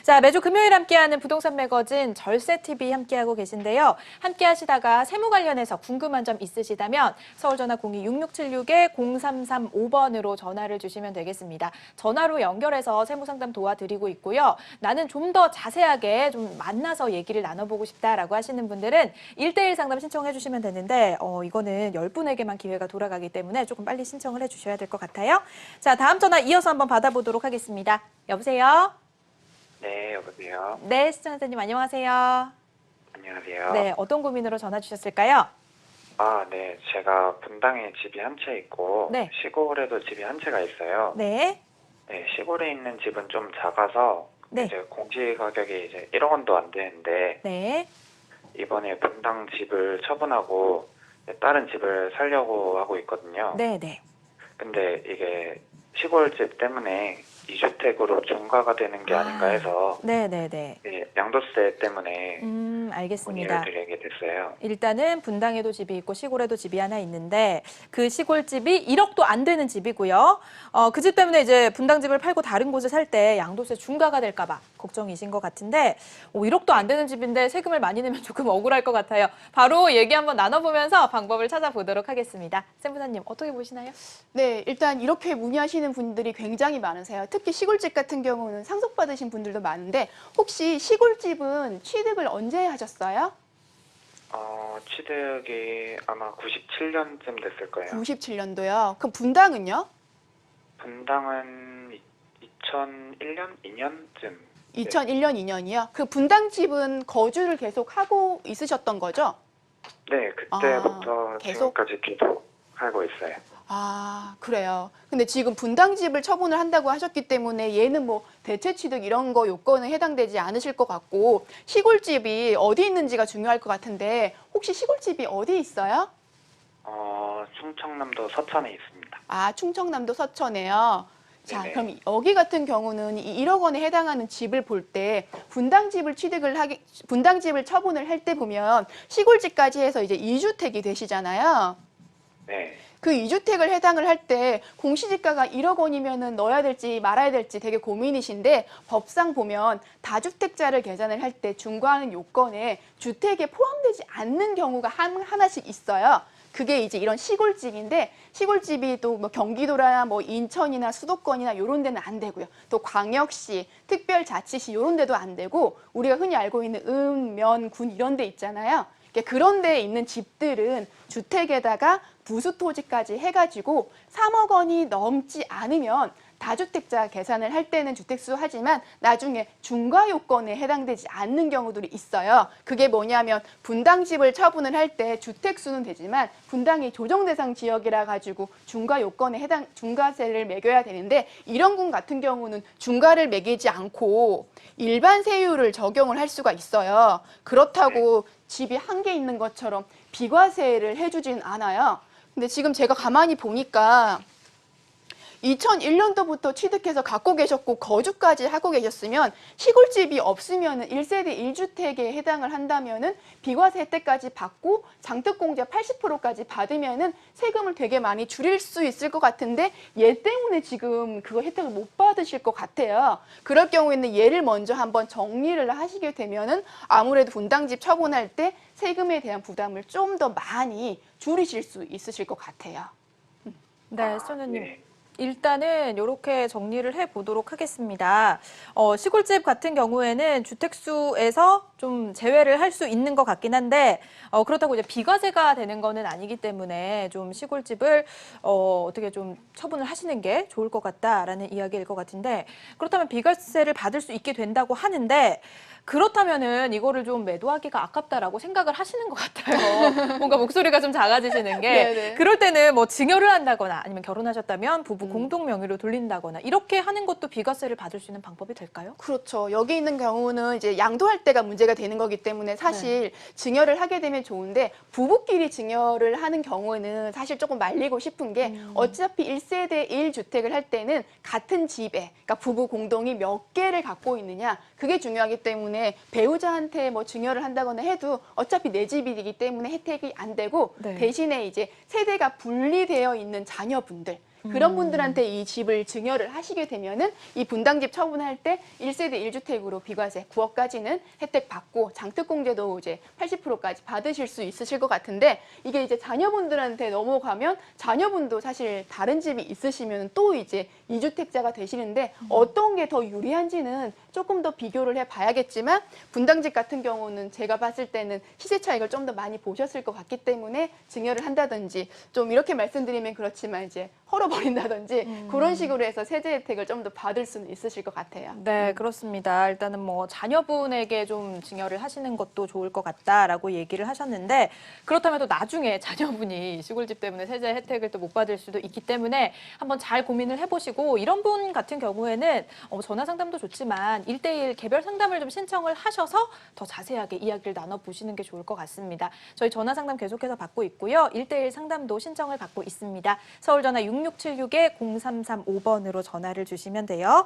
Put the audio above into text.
자, 매주 금요일 함께하는 부동산 매거진 절세TV 함께하고 계신데요. 함께 하시다가 세무 관련해서 궁금한 점 있으시다면 서울전화 02-6676-0335번으로 전화를 주시면 되겠습니다. 전화로 연결해서 세무상담 도와드리고 있고요. 나는 좀 더 자세하게 좀 만나서 얘기를 나눠보고 싶다라고 하시는 분들은 1대1 상담 신청해 주시면 되는데 이거는 10분에게만 기회가 돌아가기 때문에 조금 빨리 신청을 해 주셔야 될 것 같아요. 자, 다음 전화 이어서 한번 받아보도록 하겠습니다. 여보세요? 네, 여보세요. 네, 시청자님 안녕하세요. 안녕하세요. 네, 어떤 고민으로 전화 주셨을까요? 네. 제가 분당에 집이 한 채 있고 네. 시골에도 집이 한 채가 있어요. 네. 네, 시골에 있는 집은 좀 작아서 네. 이제 공시 가격이 이제 1억 원도 안 되는데 네. 이번에 분당 집을 처분하고 다른 집을 살려고 하고 있거든요. 네, 네. 근데 이게 시골집 때문에 2주택으로 중과가 되는 게 아닌가 해서 네, 네, 네. 양도세 때문에 알겠습니다. 문의를 드리게 됐어요. 일단은 분당에도 집이 있고 시골에도 집이 하나 있는데 그 시골집이 1억도 안 되는 집이고요. 그 집 때문에 이제 분당 집을 팔고 다른 곳을 살 때 양도세 중과가 될까 봐 걱정이신 것 같은데 1억도 안 되는 집인데 세금을 많이 내면 조금 억울할 것 같아요. 바로 얘기 한번 나눠보면서 방법을 찾아보도록 하겠습니다. 세무사님 어떻게 보시나요? 네, 일단 이렇게 문의하시는 분들이 굉장히 많으세요. 특히 시골집 같은 경우는 상속받으신 분들도 많은데 혹시 시골집은 취득을 언제 하셨어요? 취득이 아마 97년쯤 됐을 거예요. 97년도요. 그럼 분당은요? 분당은 2001년, 2년쯤. 2001년, 2년이요. 그 분당집은 거주를 계속 하고 있으셨던 거죠? 네, 그때부터 계속? 지금까지 계속 살고 있어요. 아, 그래요. 근데 지금 분당집을 처분을 한다고 하셨기 때문에 얘는 뭐 대체 취득 이런 거 요건에 해당되지 않으실 것 같고 시골집이 어디 있는지가 중요할 것 같은데 혹시 시골집이 어디 있어요? 충청남도 서천에 있습니다. 아, 충청남도 서천에요. 자, 네네. 그럼 여기 같은 경우는 이 1억 원에 해당하는 집을 볼 때 분당집을 분당집을 처분을 할 때 보면 시골집까지 해서 이제 2주택이 되시잖아요. 네. 그 2주택을 해당을 할 때 공시지가가 1억 원이면은 넣어야 될지 말아야 될지 되게 고민이신데 법상 보면 다주택자를 계산을 할 때 중과하는 요건에 주택에 포함되지 않는 경우가 하나씩 있어요. 그게 이제 이런 시골집인데 시골집이 또 뭐 경기도나 뭐 인천이나 수도권이나 이런 데는 안 되고요. 또 광역시, 특별자치시 이런 데도 안 되고 우리가 흔히 알고 있는 면, 군 이런 데 있잖아요. 그런 데에 있는 집들은 주택에다가 부수토지까지 해가지고 3억 원이 넘지 않으면 다주택자 계산을 할 때는 주택수 하지만 나중에 중과 요건에 해당되지 않는 경우들이 있어요. 그게 뭐냐면 분당집을 처분을 할 때 주택수는 되지만 분당이 조정대상 지역이라 가지고 중과 요건에 해당 중과세를 매겨야 되는데 이런 군 같은 경우는 중과를 매기지 않고 일반 세율을 적용을 할 수가 있어요. 그렇다고 집이 한 개 있는 것처럼 비과세를 해주진 않아요. 근데 지금 제가 가만히 보니까 2001년도부터 취득해서 갖고 계셨고 거주까지 하고 계셨으면 시골집이 없으면 1세대 1주택에 해당을 한다면은 비과세 혜택까지 받고 장특공제 80%까지 받으면은 세금을 되게 많이 줄일 수 있을 것 같은데 얘 때문에 지금 그거 혜택을 못 받으실 것 같아요. 그럴 경우에는 얘를 먼저 한번 정리를 하시게 되면은 아무래도 분당집 처분할 때 세금에 대한 부담을 좀 더 많이 줄이실 수 있으실 것 같아요. 네, 시청자님. 네. 일단은 이렇게 정리를 해보도록 하겠습니다. 시골집 같은 경우에는 주택수에서 좀 제외를 할 수 있는 것 같긴 한데 그렇다고 이제 비과세가 되는 거는 아니기 때문에 좀 시골집을 어떻게 좀 처분을 하시는 게 좋을 것 같다라는 이야기일 것 같은데 그렇다면 비과세를 받을 수 있게 된다고 하는데 그렇다면은 이거를 좀 매도하기가 아깝다라고 생각을 하시는 것 같아요. 뭔가 목소리가 좀 작아지시는 게 네네. 그럴 때는 뭐 증여를 한다거나 아니면 결혼하셨다면 부부 공동 명의로 돌린다거나 이렇게 하는 것도 비과세를 받을 수 있는 방법이 될까요? 그렇죠. 여기 있는 경우는 이제 양도할 때가 문제가 문제가 되는 거기 때문에 사실 증여를 하게 되면 좋은데 부부끼리 증여를 하는 경우는 사실 조금 말리고 싶은 게 어차피 1세대 1주택을 할 때는 같은 집에 그러니까 부부 공동이 몇 개를 갖고 있느냐 그게 중요하기 때문에 배우자한테 뭐 증여를 한다거나 해도 어차피 내 집이기 때문에 혜택이 안 되고 네. 대신에 이제 세대가 분리되어 있는 자녀분들 그런 분들한테 이 집을 증여를 하시게 되면은 이 분당집 처분할 때 1세대 1주택으로 비과세 9억까지는 혜택 받고 장특공제도 이제 80%까지 받으실 수 있으실 것 같은데 이게 이제 자녀분들한테 넘어가면 자녀분도 사실 다른 집이 있으시면 또 이제 2주택자가 되시는데 어떤 게 더 유리한지는 조금 더 비교를 해봐야겠지만 분당집 같은 경우는 제가 봤을 때는 시세 차익을 좀 더 많이 보셨을 것 같기 때문에 증여를 한다든지 좀 이렇게 말씀드리면 그렇지만 이제 헐어버린다든지 그런 식으로 해서 세제 혜택을 좀 더 받을 수는 있으실 것 같아요. 네, 그렇습니다. 일단은 뭐 자녀분에게 좀 증여를 하시는 것도 좋을 것 같다라고 얘기를 하셨는데 그렇다면 또 나중에 자녀분이 시골집 때문에 세제 혜택을 또 못 받을 수도 있기 때문에 한번 잘 고민을 해보시고 이런 분 같은 경우에는 전화 상담도 좋지만 1대1 개별 상담을 좀 신청을 하셔서 더 자세하게 이야기를 나눠보시는 게 좋을 것 같습니다. 저희 전화 상담 계속해서 받고 있고요. 1대1 상담도 신청을 받고 있습니다. 서울 전화 6676-0335번으로 전화를 주시면 돼요.